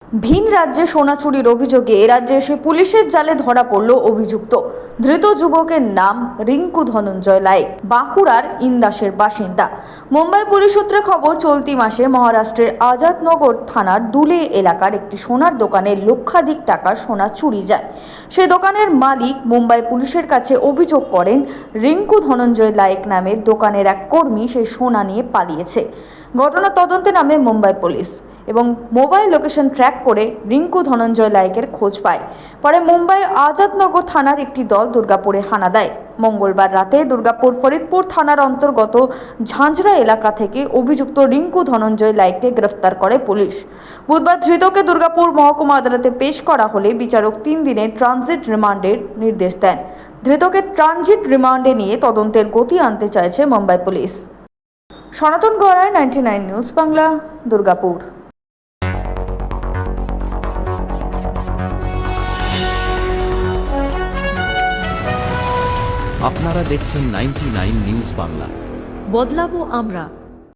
ভিন রাজ্যে সোনা চুরির অভিযোগে রাজ্যে এসে পুলিশের জালে ধরা পড়ল অভিযুক্ত। ধৃত যুবকের নাম রিঙ্কু ধনঞ্জয় লায়েক, বাঁকুড়ার ইন্দাসের বাসিন্দা। মুম্বাই পুলিশ সূত্রে খবর, চলতি মাসে মহারাষ্ট্রের আজাদনগর থানার দুলে এলাকার একটি সোনার দোকানে লক্ষাধিক টাকার সোনা চুরি যায়। সেই দোকানের মালিক মুম্বাই পুলিশের কাছে অভিযোগ করেন, রিঙ্কু ধনঞ্জয় লায়েক নামের দোকানের এক কর্মী সেই সোনা নিয়ে পালিয়েছে। ঘটনা তদন্তে নামে মুম্বাই পুলিশ এবং মোবাইল লোকেশন ট্র্যাক করে রিঙ্কু ধনঞ্জয় লায়েকের খোঁজ পায়। পরে মুম্বাই আজাদনগর থানার একটি দল দুর্গাপুরে হানা দেয়। মঙ্গলবার রাতে দুর্গাপুর ফরিদপুর থানার অন্তর্গত ঝাঁঝরা এলাকা থেকে অভিযুক্ত রিঙ্কু ধনঞ্জয় লায়েককে গ্রেফতার করে পুলিশ। বুধবার ধৃতকে দুর্গাপুর মহকুমা আদালতে পেশ করা হলে বিচারক 3 দিনের ট্রানজিট রিমান্ডের নির্দেশ দেন। ধৃতকে ট্রানজিট রিমান্ডে নিয়ে তদন্তের গতি আনতে চাইছে মুম্বাই পুলিশ। সনাতন গড়াই, 99 নিউজ বাংলা, দুর্গাপুর। আপনারা দেখছেন 99 নিউজ বাংলা। বদলাবো আমরা।